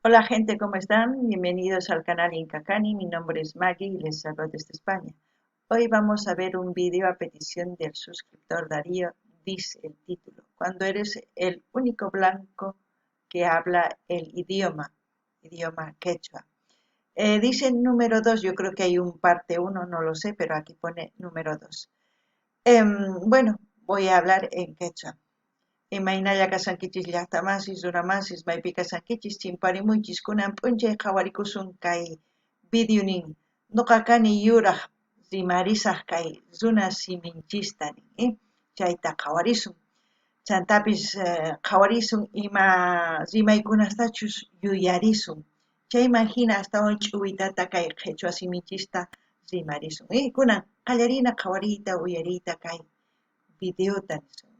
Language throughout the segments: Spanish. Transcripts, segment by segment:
Hola gente, ¿cómo están? Bienvenidos al canal Incacani. Mi nombre es Maggie y les hablo desde España. Hoy vamos a ver un vídeo a petición del suscriptor Darío. Dice el título: cuando eres el único blanco que habla el idioma quechua. Dice el número 2, yo creo que hay un parte uno, no lo sé, pero aquí pone número 2. Bueno, voy a hablar en quechua. Imaynalla kashankichis llaqtamasis, runamasis, maypi kashankichis, chimparimunchis kunan p'unchay qhawarikusun kay videonin. Ñuqa kani yuraq rimarisaq kay runa siminchista nin, chayta qhawarisun. Chantapis qhawarisun ima rimaykunastachus yuyarisun. Chayman hina astawan ch'uwitata kay qhechua siminchista rimarisun. Kunan qallarina qhawariyta uyariyta kay videota nisun.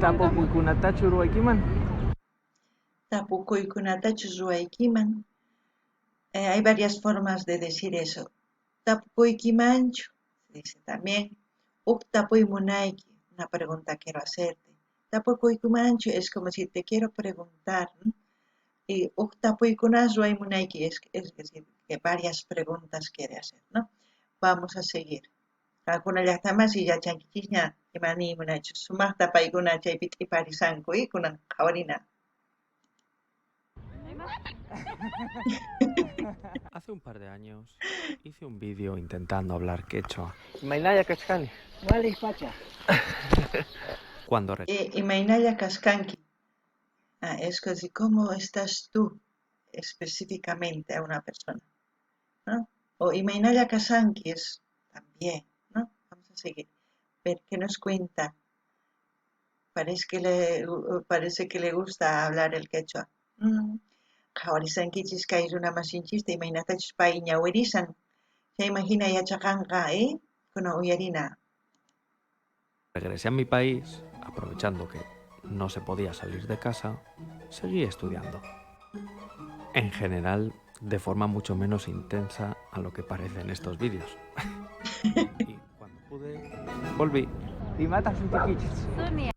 Tapukuykunatachu ruwaykiman? Tapukuykunatachus ruwaykiman. Hay varias formas de decir eso. Tapukuykimanchu, se dice también. Tapuymunayki, una pregunta quiero hacerte. Tapukuykimanchu es como si te quiero preguntar, ¿no? Y tapuykunas ruwaymunayki es decir, que varias preguntas quiere hacer, ¿no? Vamos a seguir. Kakunallaqtamas yachankichikña imaniymunachus sumaqta paykuna chaypi q'iparisanku y kunan qhawarina. Hace un par de años hice un vídeo intentando hablar quechua. Imaynalla kachkani. Vale, pacha. Cuando Imaynalla kaskanki. Es que así, ¿cómo estás tú específicamente a una persona? ¿No? O Imaynalla kasanki es también, ¿no? Vamos a seguir. Ver qué nos cuenta. Parece que le gusta hablar el quechua. Qhawarisankichis kay runamasinchista imaynatachus pay ñawirisan. Chaymahina yachaqanqa, kunan uyarina. regresé a mi país, aprovechando que no se podía salir de casa, seguí estudiando. En general, de forma mucho menos intensa a lo que parece en estos vídeos. Y cuando pude, volví. Y matas un tiquichis. Sonia.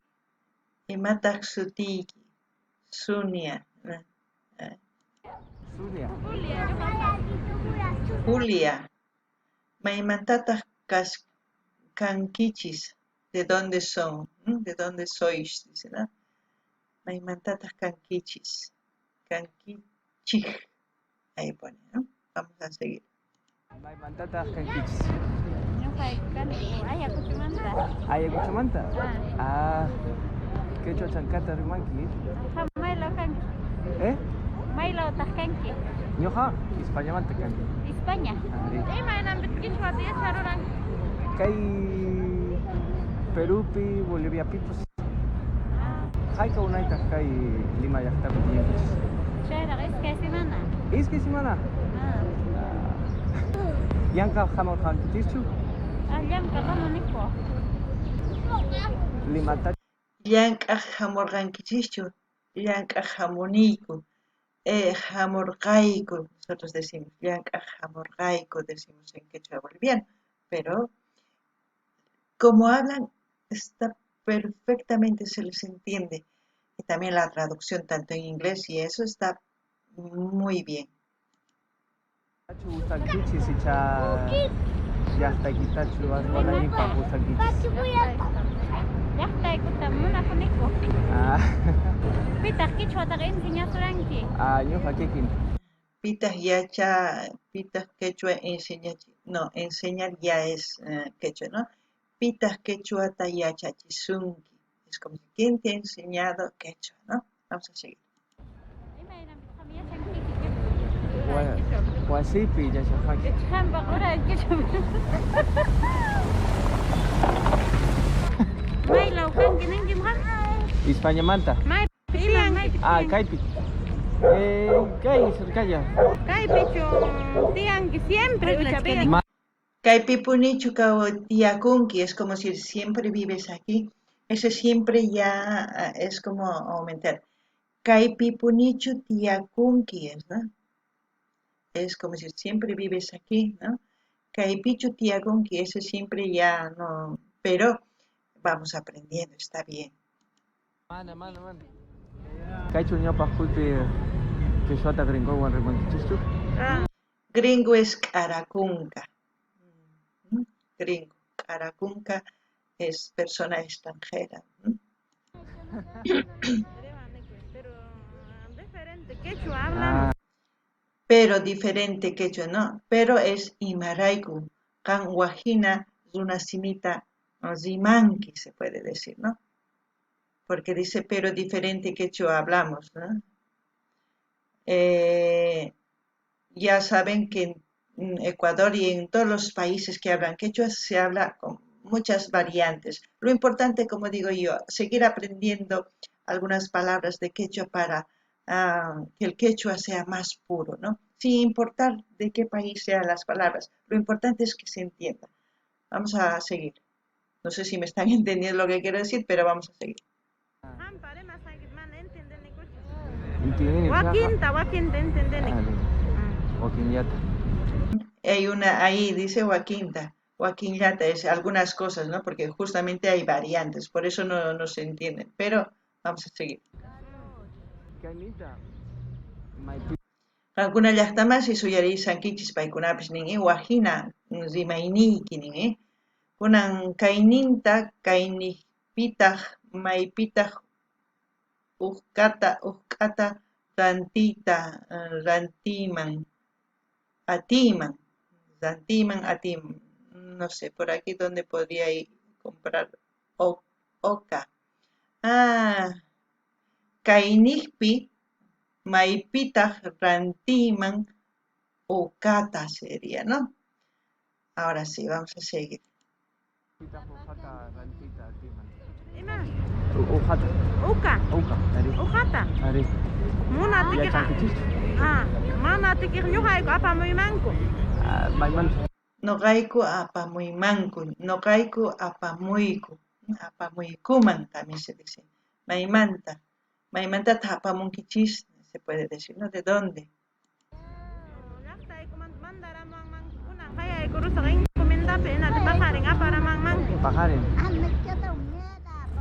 Imataq sutiyki? Sonia. Sonia. Julia. Maymantataq kankichis? ¿De dónde son? ¿De dónde sois? Dice, ¿no? Maymantataq kankichis? Kankichij. Ahí pone, ¿no? Vamos a seguir. Maymantataq kankichis. Ayacuchumanta. Ayacuchumanta. Ah, quechua chancata rimanki. Maylo kanki. ¿Eh? Maylo tajkanki. Ñoja, Españamanta kanki. España. Imaynam bitkichwa tiya charuran. Kay Perupi, Bolivia pipos. Hayka unayta kay Lima llaqtapi tiyankichis. Chayra iskay semana. Iskay semana. Yanqa hamurqankichikchu? Allamka qamuniku. Limata Llank'aq hamurqankichischu? Llank'aq hamuniyku. Hamurqayku, nosotros decimos. Llank'aq hamurqayku, decimos en quechua boliviano. Pero como hablan, está perfectamente, se les entiende. Y también la traducción tanto en inglés y eso está muy bien. gustankichis icha llaqtaykitachu aswallaypaq gustankichis. Llaqtaykuta munakuniku. Ah, Pitaq qichwataqa enseñasuranki. ñuqa kikin. Pitas quechua no, enseñar ya es quechua, ¿no? Pitas quechua yachachisunki. Es como si, ¿quién te ha enseñado quechua, no? Vamos a seguir. Imaynam bitqamiyashanki. Wasipi llashaqanki. Chamba qura qichwa. Maylo kanki ninkiman. Españamanta. Kaypi. Kay cercalla. Kaypichu tiyanki siempre uchapiqa. Kaipipunichu tiakunki, es como si siempre vives aquí. Ese siempre ya es como aumentar. Kaipipunichu tiakunki es, ¿no? Es como si siempre vives aquí, ¿no? Kaipichu tiakunki, ese siempre ya no. Pero vamos aprendiendo, está bien. Mana. Kaychu ñawpaq kuypi Quechua gringo wan remontichu. Gringo es caracunca. Gringo. Caracunca es persona extranjera. Pero diferente, quechua hablamos. Pero diferente quechua, ¿no? Pero es imaraiku. Kan wajina runasimita zimanki, se puede decir, ¿no? Porque dice, pero diferente quechua hablamos, ¿no? Ya saben que en Ecuador y en todos los países que hablan quechua se habla con muchas variantes. Lo importante, como digo yo, seguir aprendiendo algunas palabras de quechua para que el quechua sea más puro, ¿no? Sin importar de qué país sean las palabras. Lo importante es que se entienda. Vamos a seguir. No sé si me están entendiendo lo que quiero decir, pero vamos a seguir. Hay una, ahí dice Joaquinta. Joaquinata es algunas cosas, ¿no? Porque justamente hay variantes, por eso no se entienden. Pero vamos a seguir. Alguna llaqtamas y suyari sankichis paykunapis nin wajina rimayniyki nin kunan kayninta kayniypitaq maypitaq uhk'ata rantiyta atiman, no sé, por aquí donde podría ir comprar oca. Kayniypi maypitaq rantiman ukata sería, ¿no? Ahora sí, vamos a seguir. Ujata. Muna tikir ñuqayku apamuymanku. Noqayku apamuykuman también se dice. Maymantata apamunkichis, se puede decir, ¿no? ¿De dónde?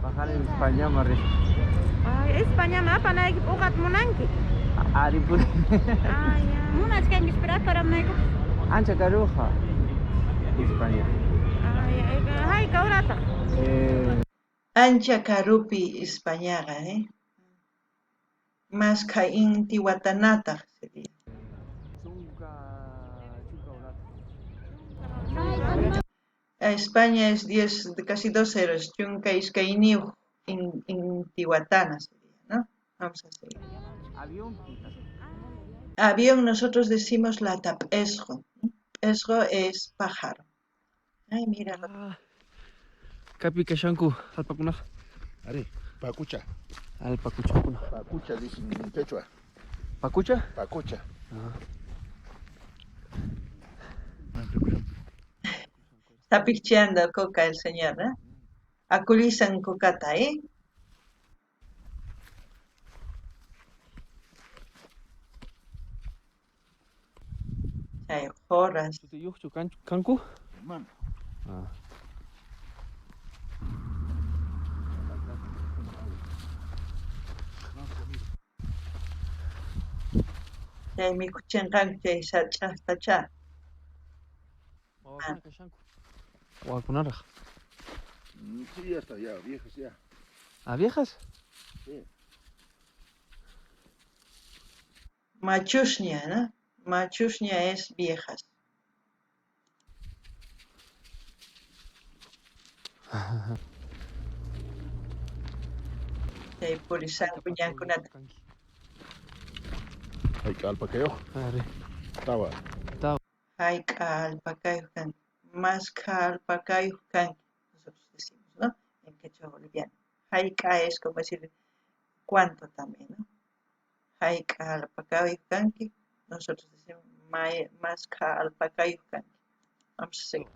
Pajarin España mari. España me apa naik ukat munanki. Ari pun. Ya. Munas kan esperar para naik. Ancha caruja. España. Ya. Hai kaurata. Ancha karupi Españaga, Más caín tihuatanata sería. España es 10, casi 2 ceros. Chunca iscainiu en Tihuatana sería, ¿no? Vamos a seguir. Avión nosotros decimos la tapesjo. Esjo es pájaro. Ay, mira. Kapi kashanku alpakuna. Ari, pacucha. Alpakuchakuna. Pacucha dicen en quechua. ¿Pacucha? Pacucha. Está picheando coca el señor, ¿eh? Aculizan cocata, Hay horas. ¿Kanku? Hermano. Hay mi cuchengan que está cha. Sí, ya está, ya, viejas ya. ¿A viejas? Sí. Machushnia, ¿no? Machushnia es viejas. Hay purisan kunyankunat. Hay que alpaqueo. Tawa. Hay alpacayucan. Más alpacayucan. Nosotros decimos, ¿no? En quechua boliviano. Hay es como decir cuánto también, ¿no? Hay alpacayucan. Nosotros decimos más alpacayucan. Vamos a seguir.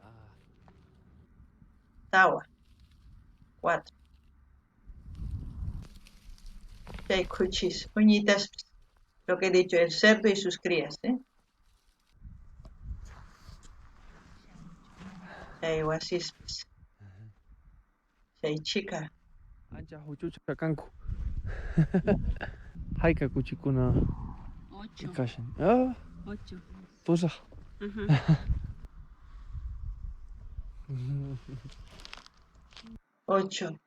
Tawa. 4. Hay cuchis, uñitas, lo que he dicho, el cerdo y sus crías, Hay guasispis. Hay chica. Ancha huchucha kanku. Haika kuchikuna. 8. Kashin. Ah, 8. pusa. Ajá. 8.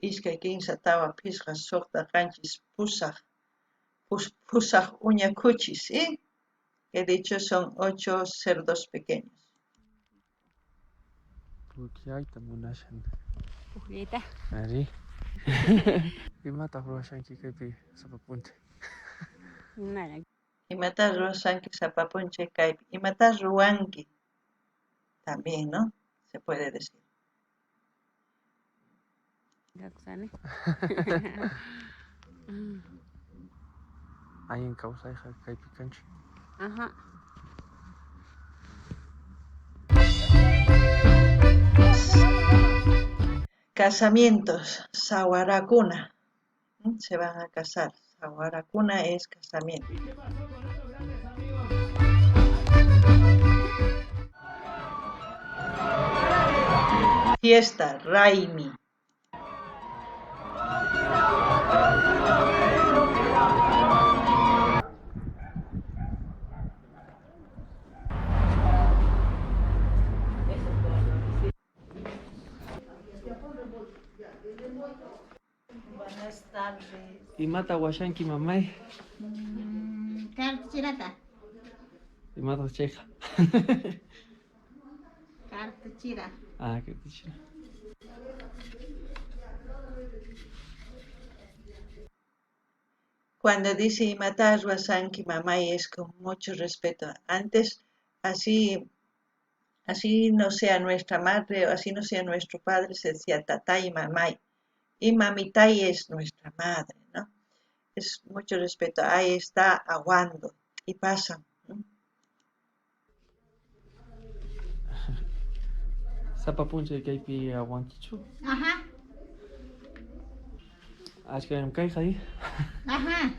Iskay kinsa tawa pisqa suqta qanchis pusaq uña kuchis, ¿sí? He dicho son 8 cerdos pequeños. Pukyayta munashan. Pukllayta. Ari. Imata ruwashanki kaypi sapapunta. Nada. Imatas ruwasanki sapapunchay kaypi. Imatas ruwanki. También, ¿no? Se puede decir. Gakusane. Ayin kawsayqa kaypi kanchik. Ajá. Casamientos, sawarakuna. Se van a casar. Sawarakuna es casamiento. Fiesta, Raimi. Buenas tardes. Imata washanki mamay. Carta chirata. Imata chayqa. Carta chira. Ah, qué dicha. Cuando dice Imatas Wasanki Mamay es con mucho respeto. Antes, así no sea nuestra madre o así no sea nuestro padre, se decía Tatay y Mamay. Y Mamitai es nuestra madre, ¿no? Es mucho respeto. Ahí está aguando y pasa. Sapapuncha kaypi awankichu. Ajá. Ashkayam kayqa ahí. Ajá.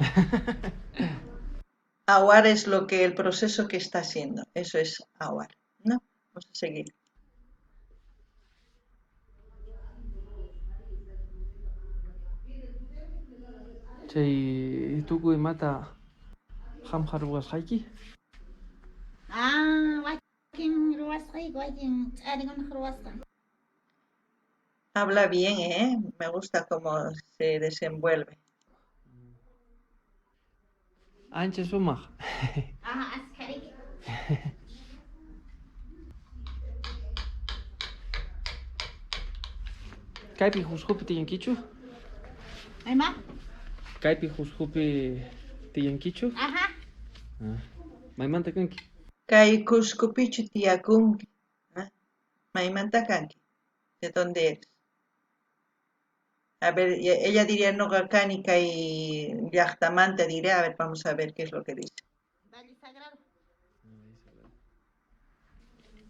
Aguar es el proceso que está haciendo. Eso es aguar, ¿no? Vamos a seguir. Chay tukuy mata hamjar wasqayki. Wakin ruwasqay, wakin ch'arikunaq ruwasqa. Habla bien, ¿eh? Me gusta cómo se desenvuelve. Ancha sumaq. Ajá, askarik. Kaypi husqupi tiyankichu. Ayma. Kaypi husqupi tiyankichu. Ajá. Maymanta kanki. Kay Cuscupichu tiyakunki. Maymanta kanki. ¿De dónde eres? A ver, ella diría no kani kay llaqtamanta diré. A ver, vamos a ver qué es lo que dice. Valle Sagrado.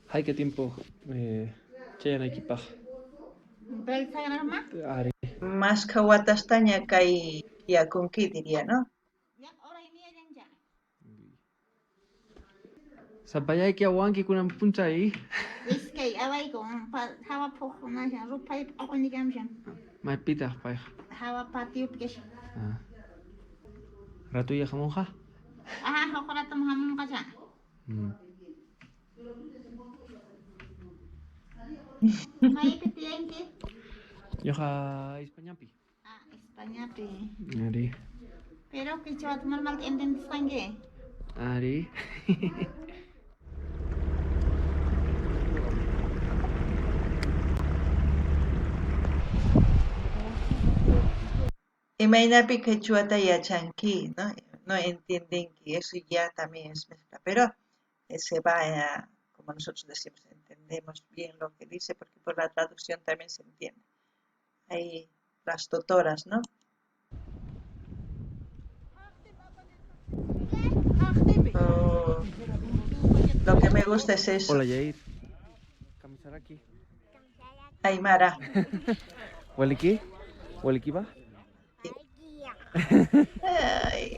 Hay que tiempo chayanaykipaq. Valle Sagrado ma. Ari. Más kawatastaña kay tiyakunki diría, ¿no? Ya, ahora y media ya. Sapallayki awanki kunan puncha ahí. Iskay awayku hawa phuqnashan ruphay phuqnikamshan. Maypitaq payqa. Hawa patiyupkish. Ratulla hamunqa. Ajá, hoqratum hamunqacha. Maypi tiyanki? Yoqa Españapi. Españapi. Ari. Pero qichwata normalta entendisqanki. Ari. Imaynapi quechuata yachanki, ¿no? No entienden que eso ya también es mezcla, pero se va a, como nosotros decimos, entendemos bien lo que dice, porque por la traducción también se entiende. Hay las totoras, ¿no? Oh, lo que me gusta es eso. Hola Yair. Kamisaraki. Aymara. Waliki. Waliki va. Ay,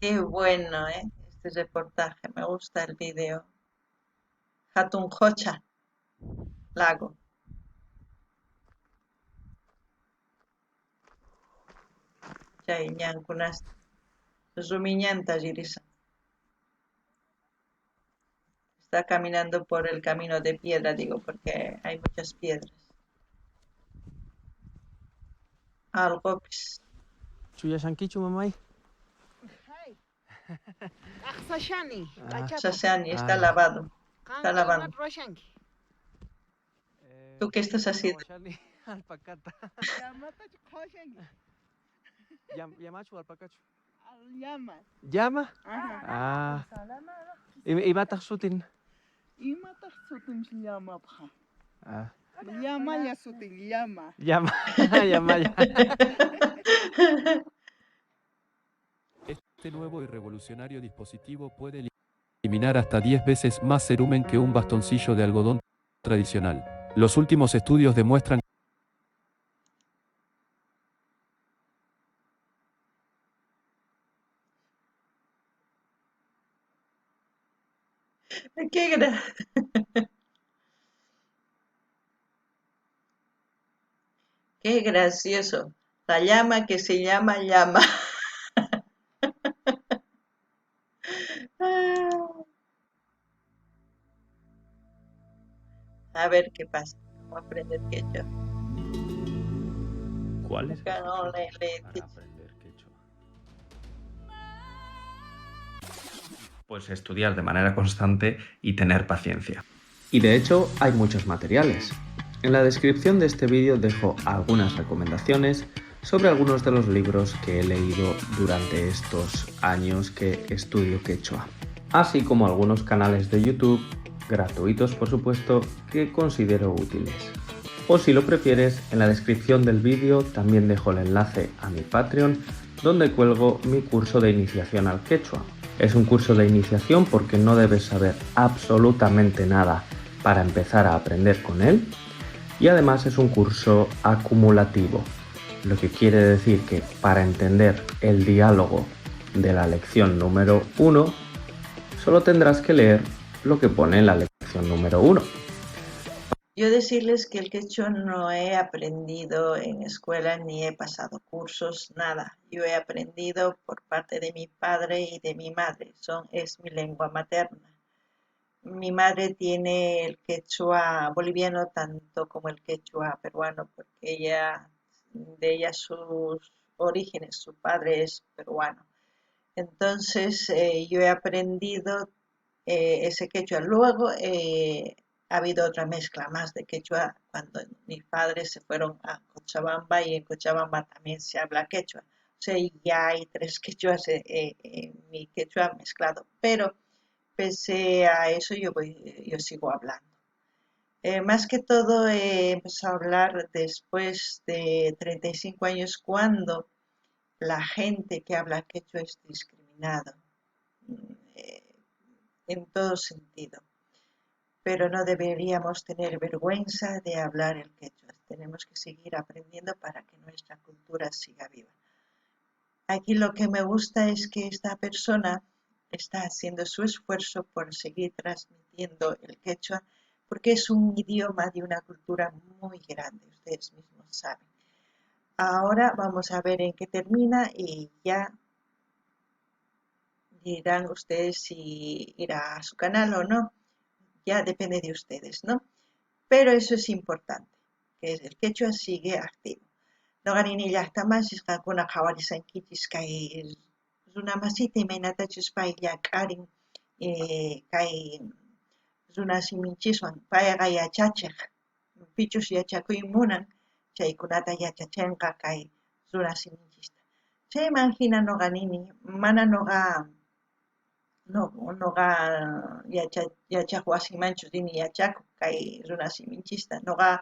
qué bueno, ¿eh? Este reportaje, me gusta el video. Hatun Hocha, lago. Chay ñankunasta. Rumiñanta Yirisa. Está caminando por el camino de piedra, digo, porque hay muchas piedras. Algo, pues, Chuya Shankichu, mamá. Aqsashani, Shashani, está Ah, lavado. Está Qanqa lavando. imat ruwashanki? ¿Tú qué estás haciendo? Alpacata. Llamatachu qhawashanki. Yamachu, alpacachu. Llama. ¿Llama? Ajá. Ah. ¿Y matas sutin? Imataq sutinshi llamapqa? Ah. Llamalla sutin llama. Llama, llama, ya. Este nuevo y revolucionario dispositivo puede eliminar hasta 10 veces más cerumen que un bastoncillo de algodón tradicional. Los últimos estudios demuestran Qué, gra- qué gracioso. La llama que se llama llama. A ver qué pasa. Vamos a aprender quechua. ¿Cuál es el Acá no secreto le para aprender quechua? Pues estudiar de manera constante y tener paciencia. Y de hecho hay muchos materiales. En la descripción de este vídeo dejo algunas recomendaciones sobre algunos de los libros que he leído durante estos años que estudio quechua, así como algunos canales de YouTube, gratuitos por supuesto, que considero útiles. O si lo prefieres, en la descripción del vídeo también dejo el enlace a mi Patreon, donde cuelgo mi curso de iniciación al quechua. Es un curso de iniciación porque no debes saber absolutamente nada para empezar a aprender con él, y además es un curso acumulativo, lo que quiere decir que para entender el diálogo de la lección número 1 solo tendrás que leer lo que pone en la lección número 1. Yo decirles que el quechua no he aprendido en escuela ni he pasado cursos, nada. Yo he aprendido por parte de mi padre y de mi madre. Es mi lengua materna. Mi madre tiene el quechua boliviano tanto como el quechua peruano, porque de ella sus orígenes, su padre es peruano. Entonces yo he aprendido ese quechua. Luego ha habido otra mezcla más de quechua cuando mis padres se fueron a Cochabamba y en Cochabamba también se habla quechua. O sea, ya hay tres quechuas en mi quechua mezclado, pero pese a eso yo sigo hablando. Más que todo he empezado a hablar después de 35 años cuando la gente que habla quechua es discriminado eh, en todo sentido. Pero no deberíamos tener vergüenza de hablar el quechua. Tenemos que seguir aprendiendo para que nuestra cultura siga viva. Aquí lo que me gusta es que esta persona está haciendo su esfuerzo por seguir transmitiendo el quechua, porque es un idioma de una cultura muy grande, ustedes mismos saben. Ahora vamos a ver en qué termina y ya dirán ustedes si irá a su canal o no. Ya depende de ustedes, ¿no? Pero eso es importante, que el quechua sigue activo. Noqanini llaqtamasisqakuna qhawarisankichis kay runamasita imaynatachus pay llak'arin kay runasiminchikwan payqa yachachiq pichus yachakuy munan chaykunata yachachinqa kay runasiminchista. Chayman hina noqanini mana noqa yachaq wasimanchu rini yachakuq kay runasiminchista. Noqa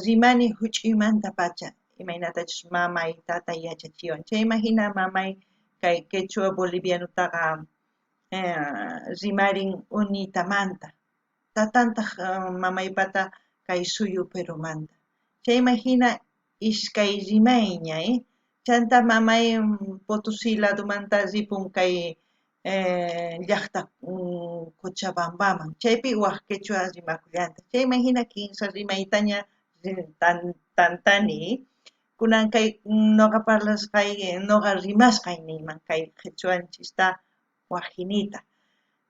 rimani huch'uymanta pacha imaynatachus mamay tatay yachachiwan. Chayman hina mamay kay quechua bolivianutaqa rimarin unitamanta. Tatantaq mamaypata kay suyu Perumanta. Chayman hina iskay rimayña, chanta mamay Potosí ladumanta ripun kay llaqta Cochabambaman. Chaypi waq quechua rimakullanta. Chayman hina kimsa rimaytaña tantani kunan kay noqa parlasqay noqa rimasqay niyman kay qhichwanchista wajinita.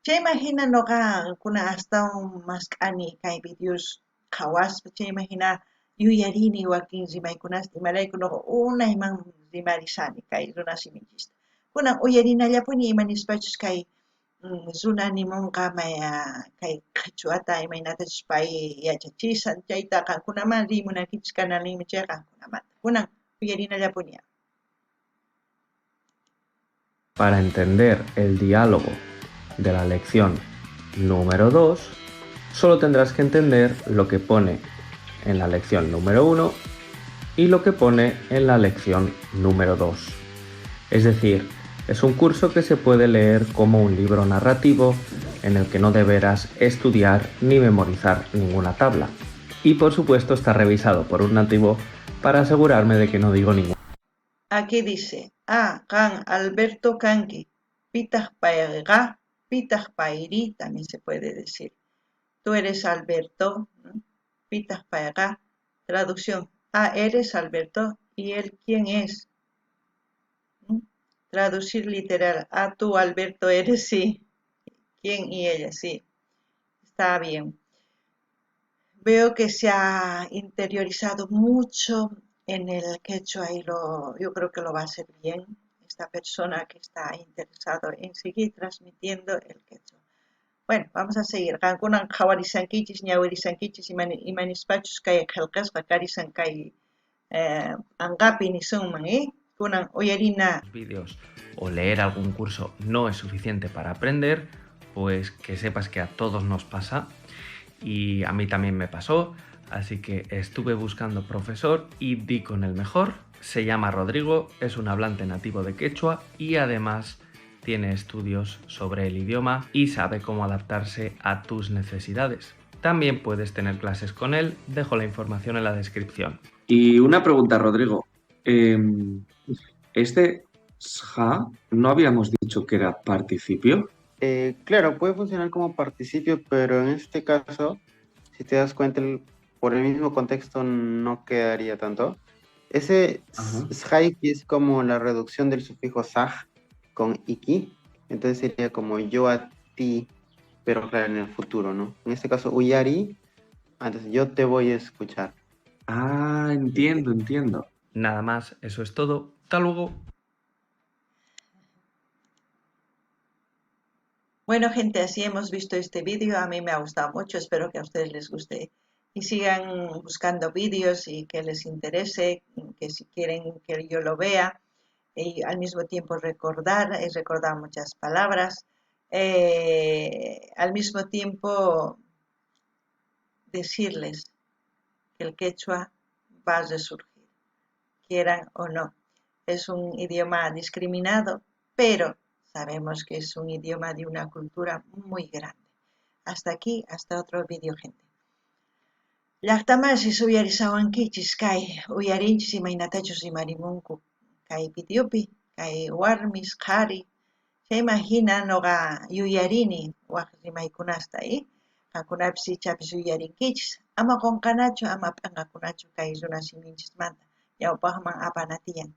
Chaymahina noqa kunan astawan mask'ani kay videos qhawaspa chaymahina yuyarini wakin rimaykunasta imarayku noqa unayman rimarisani kay runa siminchista. Kunan uyarinallapuni imanispachus kay runa nimunqa kay qhichwata imaynatachus pay yachachisan chayta qankunaman rimunankichis kanalninmi chay qankunamanta. Kunan uyarinallapuni. Para entender el diálogo de la lección número 2, solo tendrás que entender lo que pone en la lección número 1 y lo que pone en la lección número 2. Es decir, es un curso que se puede leer como un libro narrativo en el que no deberás estudiar ni memorizar ninguna tabla. Y por supuesto está revisado por un nativo para asegurarme de que no digo ningún. Aquí dice, kan Alberto Kanki, pitaq payqa, pitaq payri, también se puede decir. Tú eres Alberto, pitaq payqa. Traducción, eres Alberto, ¿y él quién es? Traducir literal, tú Alberto eres, sí. ¿Quién y ella? Sí. Está bien. Veo que se ha interiorizado mucho en el quechua y yo creo que lo va a hacer bien esta persona que está interesado en seguir transmitiendo el quechua. Bueno, vamos a seguir. Qankunan qhawarisankichis, ñawirisankichis imanispachus kay qillqasqa karisan kay anqapi nisunman, kunan uyarina. Vídeos o leer algún curso no es suficiente para aprender, pues que sepas que a todos nos pasa y a mí también me pasó, así que estuve buscando profesor y di con el mejor. Se llama Rodrigo, es un hablante nativo de quechua y además tiene estudios sobre el idioma y sabe cómo adaptarse a tus necesidades. También puedes tener clases con él, dejo la información en la descripción. Y una pregunta, Rodrigo. Este sha, ¿no habíamos dicho que era participio? Claro, puede funcionar como participio, pero en este caso, si te das cuenta, por el mismo contexto no quedaría tanto. Ese sjaiki es como la reducción del sufijo saj con iki, entonces sería como yo a ti, pero claro, en el futuro, ¿no? En este caso, uyari, entonces yo te voy a escuchar. Entiendo. Nada más, eso es todo. Hasta luego. Bueno, gente, así hemos visto este vídeo. A mí me ha gustado mucho, espero que a ustedes les guste. Y sigan buscando vídeos y que les interese, que si quieren que yo lo vea. Y al mismo tiempo recordar muchas palabras. Al mismo tiempo decirles que el quechua va a resurgir, quieran o no. Es un idioma discriminado, pero sabemos que es un idioma de una cultura muy grande. Hasta aquí, hasta otro vídeo, gente. Llaqtamasiis uyarisawankichis kay uyarinchis imaynatachus rimarimunku kay videopi, kay warmis, qhari, chaymahina noqa yuyarini waq rimaykunasta, qankunapis ichapis yuyarinkichis, ama qunqanachu, ama p'anqakunachu kay runa siminchismanta ñawpaqman apana tiyan.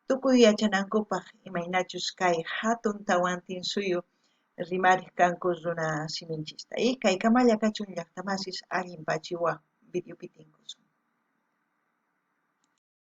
Tukuy yachanankupaq imaynachus kay hatun tawantin suyu rimariq kanku runa siminchista. Kaykamalla kachun llaqtamasis allin pachiwaq videopi tinkusun.